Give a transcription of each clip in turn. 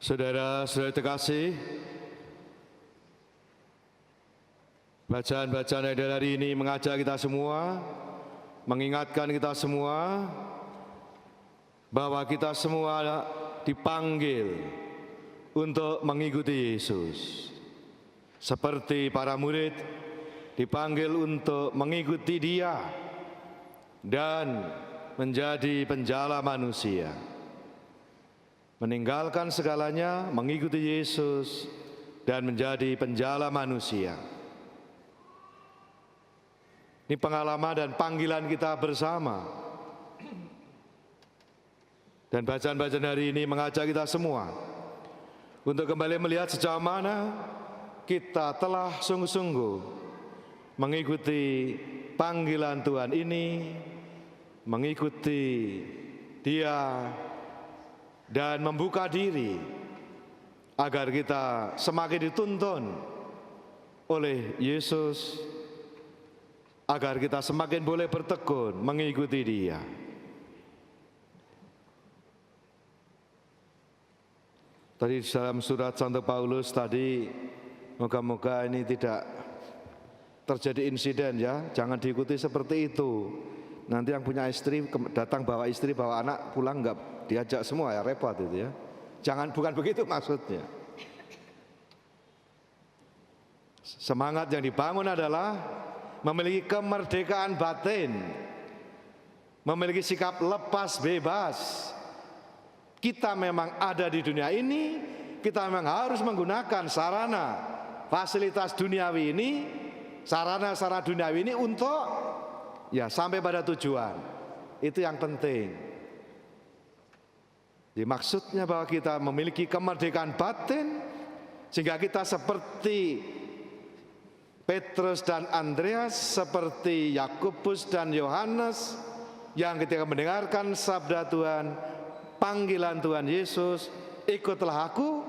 Saudara-saudara terkasih, bacaan-bacaan yang hari ini mengajak kita semua, mengingatkan kita semua bahwa kita semua dipanggil untuk mengikuti Yesus. Seperti para murid dipanggil untuk mengikuti Dia dan menjadi penjala manusia. Meninggalkan segalanya, mengikuti Yesus dan menjadi penjala manusia. Ini pengalaman dan panggilan kita bersama. Dan bacaan-bacaan hari ini mengajak kita semua untuk kembali melihat sejauh mana kita telah sungguh-sungguh mengikuti panggilan Tuhan ini, mengikuti Dia, dan membuka diri agar kita semakin dituntun oleh Yesus, agar kita semakin boleh bertekun mengikuti Dia. Tadi dalam surat Santo Paulus tadi, moga-moga ini tidak terjadi insiden ya, jangan diikuti seperti itu. Nanti yang punya istri datang bawa istri, bawa anak pulang enggak diajak semua ya, repot itu ya. Jangan, bukan begitu maksudnya. Semangat yang dibangun adalah memiliki kemerdekaan batin, memiliki sikap lepas bebas. Kita memang ada di dunia ini, kita memang harus menggunakan sarana fasilitas duniawi ini, sarana-sarana duniawi ini untuk ya sampai pada tujuan. Itu yang penting. Jadi maksudnya bahwa kita memiliki kemerdekaan batin sehingga kita seperti Petrus dan Andreas, seperti Yakobus dan Yohanes yang ketika mendengarkan sabda Tuhan, panggilan Tuhan Yesus, ikutlah aku,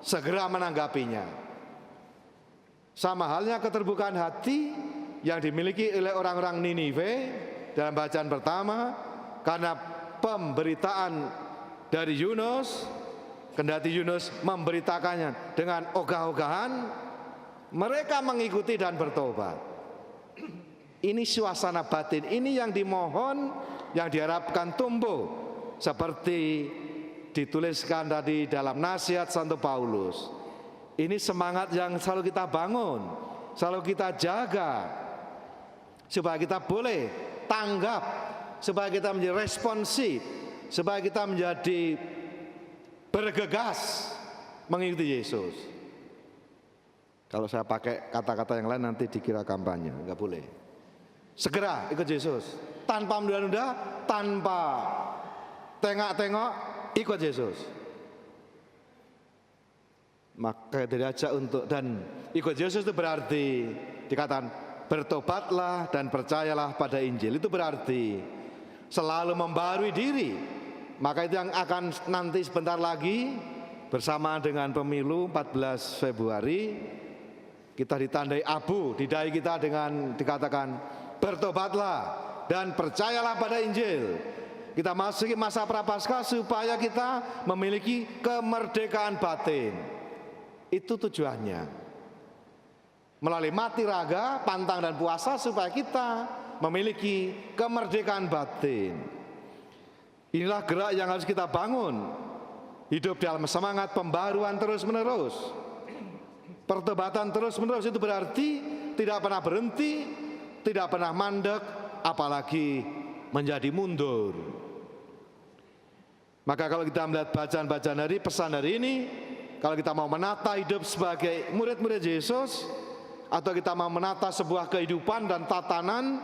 segera menanggapinya. Sama halnya keterbukaan hati yang dimiliki oleh orang-orang Niniwe dalam bacaan pertama, karena pemberitaan dari Yunus, kendati Yunus memberitakannya dengan ogah-ogahan, mereka mengikuti dan bertobat. Ini suasana batin, ini yang dimohon, yang diharapkan tumbuh, seperti dituliskan tadi dalam nasihat Santo Paulus. Ini semangat yang selalu kita bangun, selalu kita jaga, supaya kita boleh tanggap, supaya kita menjadi responsif, supaya kita menjadi bergegas mengikuti Yesus. Kalau saya pakai kata-kata yang lain nanti dikira kampanye, enggak boleh. Segera ikut Yesus, tanpa menunda-nunda, tanpa tengok-tengok, ikut Yesus. Maka diajak untuk, dan ikut Yesus itu berarti dikatakan bertobatlah dan percayalah pada Injil. Itu berarti selalu membarui diri. Maka itu yang akan nanti sebentar lagi bersama dengan pemilu 14 Februari kita ditandai abu di dahi kita dengan dikatakan bertobatlah dan percayalah pada Injil. Kita masuki masa prapaskah supaya kita memiliki kemerdekaan batin. Itu tujuannya. Melalui mati raga, pantang dan puasa supaya kita memiliki kemerdekaan batin. Inilah gerak yang harus kita bangun. Hidup dalam semangat pembaruan terus-menerus. Pertobatan terus-menerus itu berarti tidak pernah berhenti, tidak pernah mandek, apalagi menjadi mundur. Maka kalau kita melihat bacaan-bacaan hari, pesan hari ini, kalau kita mau menata hidup sebagai murid-murid Yesus, atau kita mau menata sebuah kehidupan dan tatanan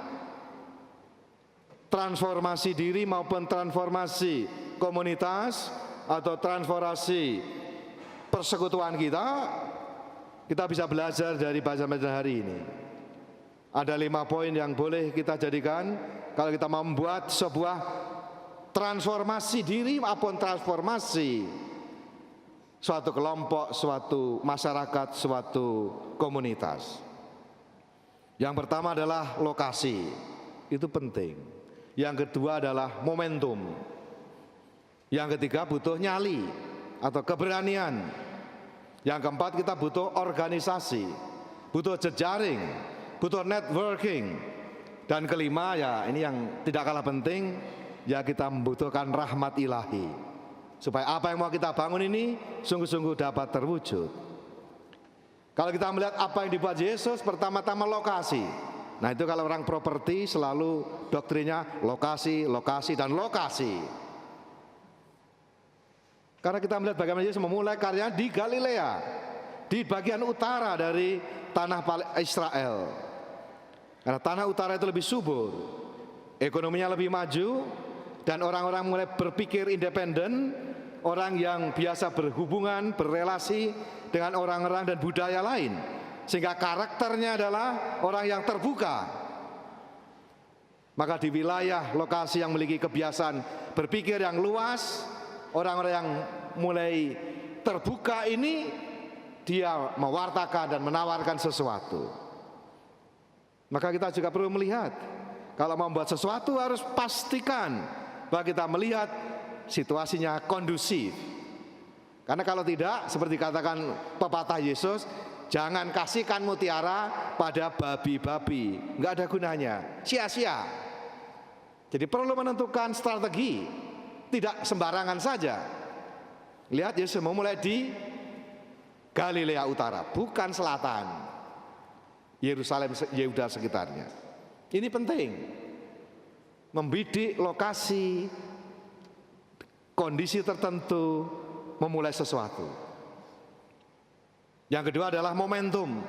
transformasi diri maupun transformasi komunitas atau transformasi persekutuan kita bisa belajar dari bacaan-bacaan hari ini. Ada 5 poin yang boleh kita jadikan kalau kita mau membuat sebuah transformasi diri maupun transformasi suatu kelompok, suatu masyarakat, suatu komunitas. Yang pertama adalah lokasi, itu penting. Yang kedua adalah momentum. Yang ketiga butuh nyali atau keberanian. Yang keempat, kita butuh organisasi, butuh jejaring, butuh networking. Dan kelima, ya ini yang tidak kalah penting, ya kita membutuhkan rahmat ilahi, supaya apa yang mau kita bangun ini sungguh-sungguh dapat terwujud. Kalau kita melihat apa yang dibuat Yesus, pertama-tama lokasi. Nah itu kalau orang properti selalu doktrinnya lokasi, lokasi, dan lokasi. Karena kita melihat bagaimana Yesus memulai karyanya di Galilea, di bagian utara dari tanah Israel. Karena tanah utara itu lebih subur, ekonominya lebih maju, dan orang-orang mulai berpikir independen, orang yang biasa berhubungan, berrelasi dengan orang-orang dan budaya lain, sehingga karakternya adalah orang yang terbuka. Maka di wilayah lokasi yang memiliki kebiasaan berpikir yang luas, orang-orang yang mulai terbuka ini, dia mewartakan dan menawarkan sesuatu. Maka kita juga perlu melihat, kalau mau membuat sesuatu harus pastikan bahwa kita melihat situasinya kondusif. Karena kalau tidak, seperti katakan pepatah Yesus, jangan kasihkan mutiara pada babi-babi, nggak ada gunanya, sia-sia. Jadi perlu menentukan strategi, tidak sembarangan saja. Lihat, Yesus memulai di Galilea Utara, bukan selatan, Yerusalem, Yehuda sekitarnya. Ini penting, membidik lokasi, kondisi tertentu, memulai sesuatu. Yang kedua adalah momentum.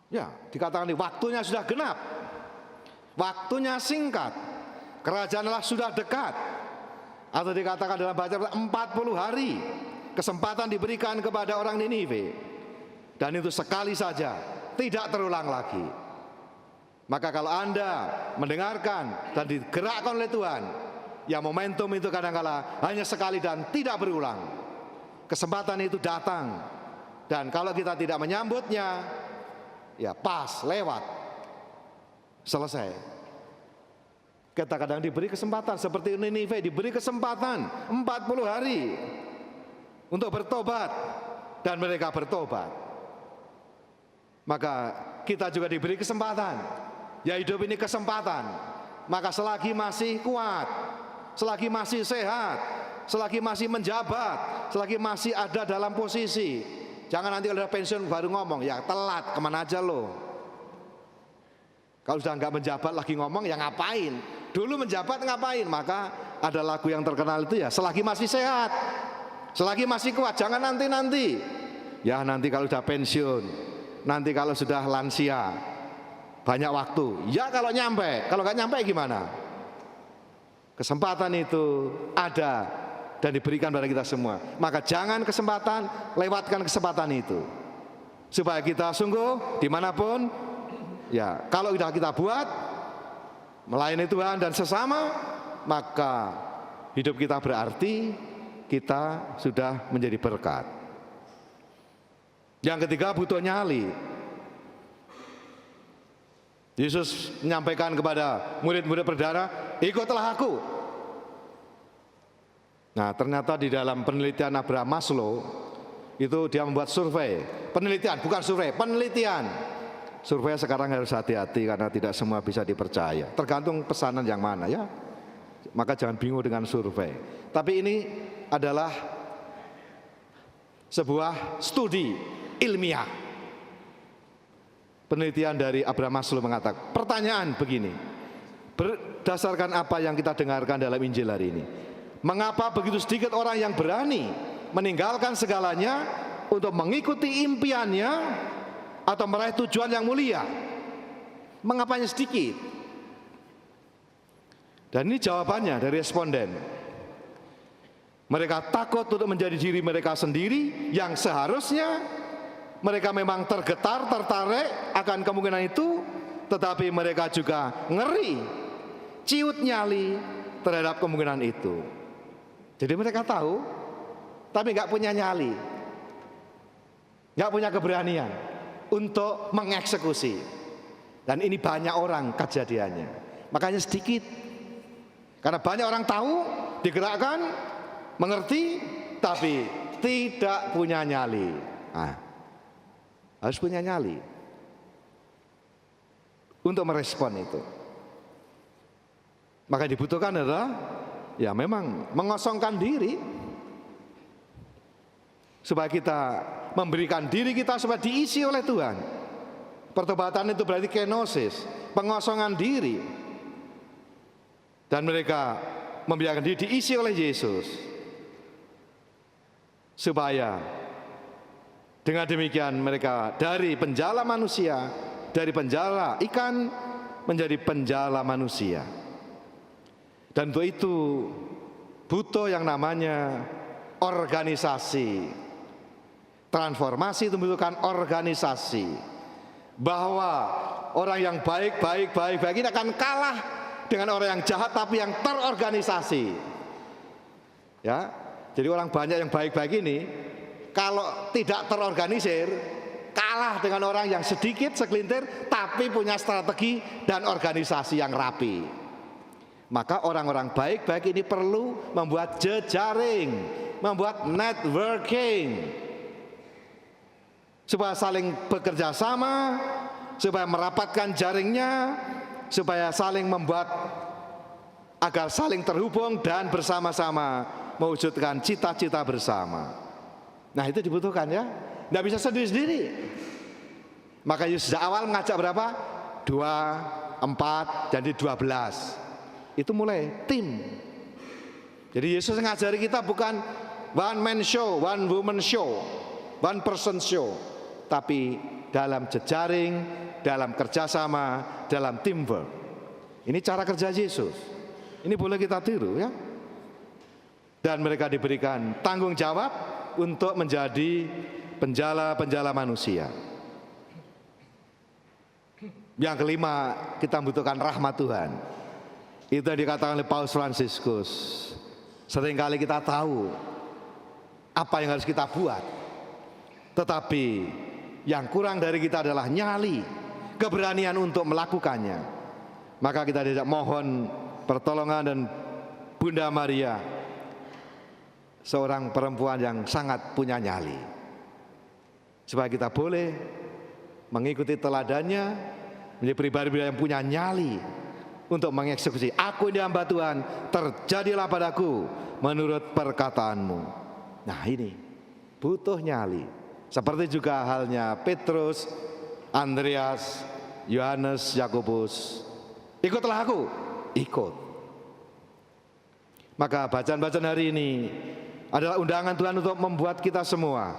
Ya, dikatakan ini waktunya sudah genap, waktunya singkat, kerajaan Allah sudah dekat. Atau dikatakan dalam bahasa 40 hari kesempatan diberikan kepada orang Niniwe. Dan itu sekali saja, tidak terulang lagi. Maka kalau Anda mendengarkan dan digerakkan oleh Tuhan, ya momentum itu kadang-kala hanya sekali dan tidak berulang. Kesempatan itu datang, dan kalau kita tidak menyambutnya, ya pas, lewat, selesai. Kita kadang diberi kesempatan, seperti Ninive diberi kesempatan 40 hari untuk bertobat, dan mereka bertobat. Maka kita juga diberi kesempatan, ya hidup ini kesempatan. Maka selagi masih kuat, selagi masih sehat, selagi masih menjabat, selagi masih ada dalam posisi, jangan nanti kalau udah pensiun baru ngomong, ya telat, kemana aja lo. Kalau sudah nggak menjabat lagi ngomong, ya ngapain? Dulu menjabat ngapain? Maka ada lagu yang terkenal itu, ya selagi masih sehat, selagi masih kuat, jangan nanti-nanti. Ya nanti kalau sudah pensiun, nanti kalau sudah lansia, banyak waktu. Ya kalau nyampe, kalau nggak nyampe gimana? Kesempatan itu ada dan diberikan pada kita semua. Maka jangan kesempatan, lewatkan kesempatan itu, supaya kita sungguh dimanapun, ya kalau sudah kita buat melayani Tuhan dan sesama, maka hidup kita berarti, kita sudah menjadi berkat. Yang ketiga, butuh nyali. Yesus menyampaikan kepada murid-murid perdana, ikutlah aku. Nah ternyata di dalam penelitian Abraham Maslow, itu dia membuat survei, penelitian, bukan survei, penelitian. Survei sekarang harus hati-hati karena tidak semua bisa dipercaya, tergantung pesanan yang mana ya. Maka jangan bingung dengan survei. Tapi ini adalah sebuah studi ilmiah. Penelitian dari Abraham Maslow mengatakan, pertanyaan begini, berdasarkan apa yang kita dengarkan dalam Injil hari ini, mengapa begitu sedikit orang yang berani meninggalkan segalanya untuk mengikuti impiannya atau meraih tujuan yang mulia? Mengapanya sedikit? Dan ini jawabannya dari responden. Mereka takut untuk menjadi diri mereka sendiri, yang seharusnya mereka memang tergetar, tertarik akan kemungkinan itu, tetapi mereka juga ngeri, ciut nyali terhadap kemungkinan itu. Jadi mereka tahu, tapi nggak punya nyali, nggak punya keberanian untuk mengeksekusi. Dan ini banyak orang kejadiannya. Makanya sedikit, karena banyak orang tahu, digerakkan, mengerti tapi tidak punya nyali. Nah, harus punya nyali untuk merespon itu. Maka dibutuhkan adalah ya memang mengosongkan diri, supaya kita memberikan diri kita supaya diisi oleh Tuhan. Pertobatan itu berarti kenosis, pengosongan diri. Dan mereka membiarkan diri diisi oleh Yesus, supaya dengan demikian mereka dari penjala manusia, dari penjala ikan menjadi penjala manusia. Dan untuk itu butuh yang namanya organisasi. Transformasi itu membutuhkan organisasi, bahwa orang yang baik ini akan kalah dengan orang yang jahat tapi yang terorganisasi. Ya, jadi orang banyak yang baik-baik ini kalau tidak terorganisir kalah dengan orang yang sedikit segelintir tapi punya strategi dan organisasi yang rapi. Maka orang-orang baik-baik ini perlu membuat jejaring, membuat networking, supaya saling bekerja sama, supaya merapatkan jaringnya, supaya saling membuat agar saling terhubung dan bersama-sama mewujudkan cita-cita bersama. Nah, itu dibutuhkan ya, nggak bisa sendiri-sendiri. Maka Yesus sejak awal mengajak berapa? 2, 4, jadi 12. Itu mulai tim. Jadi Yesus ngajari kita bukan one man show, one woman show, one person show, tapi dalam jejaring, dalam kerjasama, dalam teamwork. Ini cara kerja Yesus. Ini boleh kita tiru ya. Dan mereka diberikan tanggung jawab untuk menjadi penjala-penjala manusia. Yang kelima, kita membutuhkan rahmat Tuhan. Itu yang dikatakan oleh Paus Fransiskus. Seringkali kita tahu apa yang harus kita buat, tetapi yang kurang dari kita adalah nyali, keberanian untuk melakukannya. Maka kita diajak mohon pertolongan dan Bunda Maria, seorang perempuan yang sangat punya nyali, supaya kita boleh mengikuti teladannya, menjadi pribadi-pribadi yang punya nyali untuk mengeksekusi. Aku ini hamba Tuhan, terjadilah padaku menurut perkataanmu. Nah, ini butuh nyali. Seperti juga halnya Petrus, Andreas, Yohanes, Yakobus. Ikutlah aku, ikut. Maka bacaan-bacaan hari ini adalah undangan Tuhan untuk membuat kita semua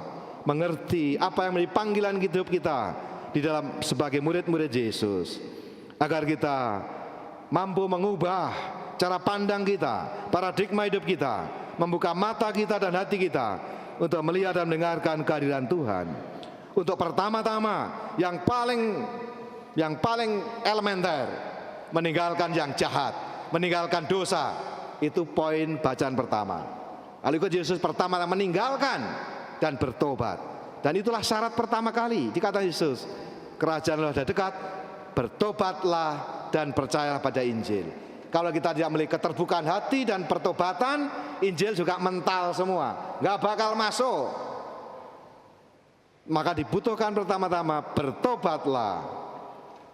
mengerti apa yang menjadi panggilan hidup kita di dalam sebagai murid-murid Yesus, agar kita mampu mengubah cara pandang kita, paradigma hidup kita, membuka mata kita dan hati kita untuk melihat dan mendengarkan kehadiran Tuhan. Untuk pertama-tama yang paling elementer, meninggalkan yang jahat, meninggalkan dosa. Itu poin bacaan pertama. Lalu ikut Yesus pertama meninggalkan dan bertobat. Dan itulah syarat pertama kali dikatakan Yesus, kerajaan Allah sudah dekat, bertobatlah dan percayalah pada Injil. Kalau kita tidak memiliki keterbukaan hati dan pertobatan, Injil juga mental semua, nggak bakal masuk. Maka dibutuhkan pertama-tama bertobatlah,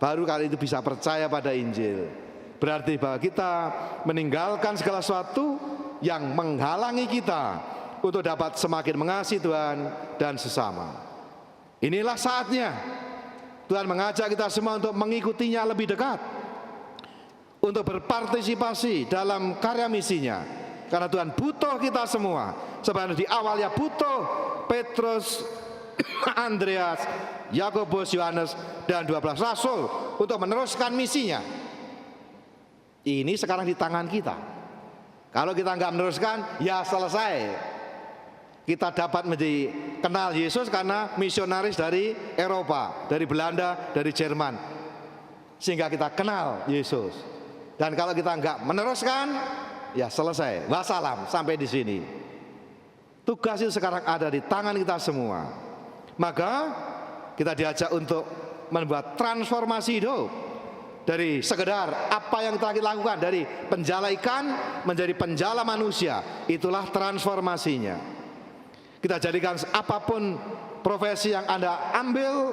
baru kali itu bisa percaya pada Injil. Berarti bahwa kita meninggalkan segala sesuatu yang menghalangi kita untuk dapat semakin mengasihi Tuhan dan sesama. Inilah saatnya Tuhan mengajak kita semua untuk mengikutinya lebih dekat, untuk berpartisipasi dalam karya misinya. Karena Tuhan butuh kita semua. Sebenarnya di awal ya butuh Petrus, Andreas, Yakobus, Yohanes, dan 12 rasul untuk meneruskan misinya. Ini sekarang di tangan kita. Kalau kita nggak meneruskan, ya selesai. Kita dapat menjadi kenal Yesus karena misionaris dari Eropa, dari Belanda, dari Jerman, sehingga kita kenal Yesus. Dan kalau kita nggak meneruskan, ya selesai, wassalam, sampai di sini. Tugas itu sekarang ada di tangan kita semua. Maka kita diajak untuk membuat transformasi hidup dari sekedar apa yang telah kita lakukan, dari penjala ikan menjadi penjala manusia. Itulah transformasinya. Kita jadikan apapun profesi yang Anda ambil,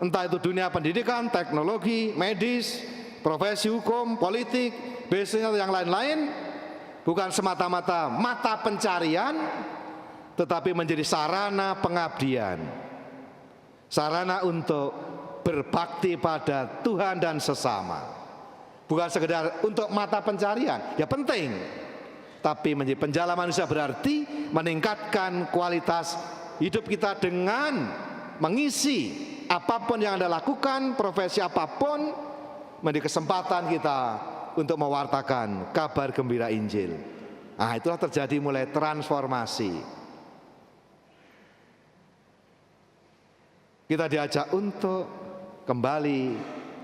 entah itu dunia pendidikan, teknologi, medis, profesi hukum, politik, bisnis atau yang lain-lain, bukan semata-mata mata pencarian, tetapi menjadi sarana pengabdian, sarana untuk berbakti pada Tuhan dan sesama. Bukan sekedar untuk mata pencarian, ya penting, tapi menjadi penjala manusia berarti meningkatkan kualitas hidup kita dengan mengisi apapun yang Anda lakukan, profesi apapun, menjadi kesempatan kita untuk mewartakan kabar gembira Injil. Nah, itulah terjadi mulai transformasi. Kita diajak untuk kembali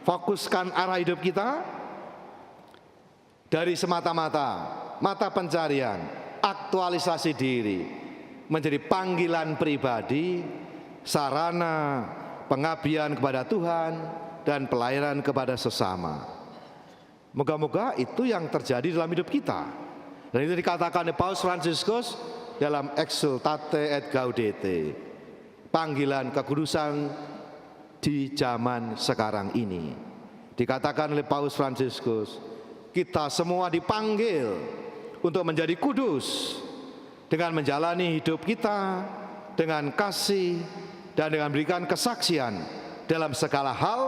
fokuskan arah hidup kita dari semata-mata mata pencarian, aktualisasi diri, menjadi panggilan pribadi, sarana pengabdian kepada Tuhan dan pelayanan kepada sesama. Moga-moga itu yang terjadi dalam hidup kita. Dan itu dikatakan oleh Paus Fransiskus dalam Exsultate et Gaudete, panggilan kekudusan di zaman sekarang ini. Dikatakan oleh Paus Fransiskus, kita semua dipanggil untuk menjadi kudus dengan menjalani hidup kita dengan kasih dan dengan memberikan kesaksian dalam segala hal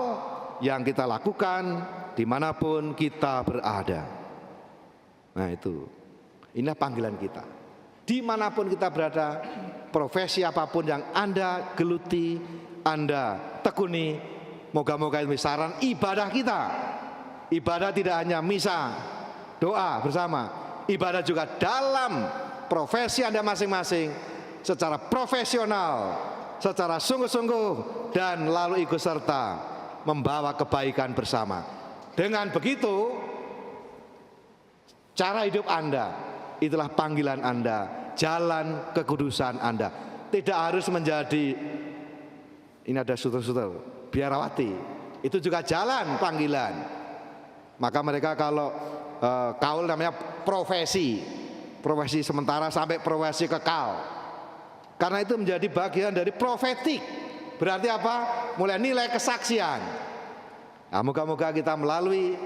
yang kita lakukan dimanapun kita berada. Nah itu, inilah panggilan kita. Dimanapun kita berada, profesi apapun yang Anda geluti, Anda tekuni, moga-moga itu saran ibadah kita. Ibadah tidak hanya misa, doa bersama, ibadah juga dalam profesi Anda masing-masing, secara profesional, secara sungguh-sungguh, dan lalu ikut serta membawa kebaikan bersama. Dengan begitu, cara hidup Anda, itulah panggilan Anda, jalan kekudusan Anda. Tidak harus menjadi, ini ada suster-suster, biarawati, itu juga jalan panggilan. Maka mereka kalau kaul namanya profesi sementara sampai profesi kekal. Karena itu menjadi bagian dari profetik. Berarti apa? Mulai nilai kesaksian. Nah, moga-moga kita melalui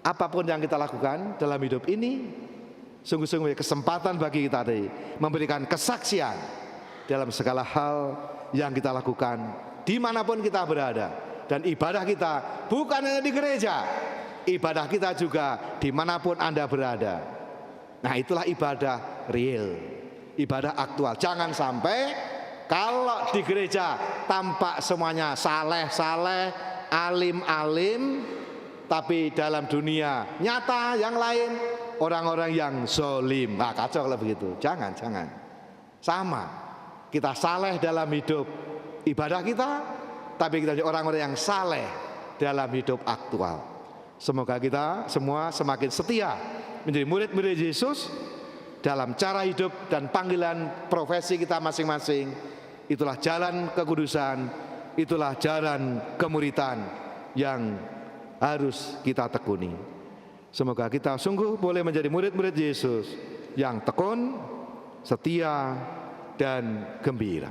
apapun yang kita lakukan dalam hidup ini, sungguh-sungguh kesempatan bagi kita tadi memberikan kesaksian dalam segala hal yang kita lakukan dimanapun kita berada. Dan ibadah kita bukan hanya di gereja, ibadah kita juga dimanapun Anda berada. Nah itulah ibadah real, ibadah aktual. Jangan sampai kalau di gereja tampak semuanya saleh-saleh, alim-alim, tapi dalam dunia nyata yang lain orang-orang yang zolim. Nah kacau kalau begitu. Jangan. Sama, kita saleh dalam hidup ibadah kita, tapi kita jadi orang-orang yang saleh dalam hidup aktual. Semoga kita semua semakin setia menjadi murid-murid Yesus dalam cara hidup dan panggilan profesi kita masing-masing. Itulah jalan kekudusan, itulah jalan kemuritan yang harus kita tekuni. Semoga kita sungguh boleh menjadi murid-murid Yesus yang tekun, setia, dan gembira.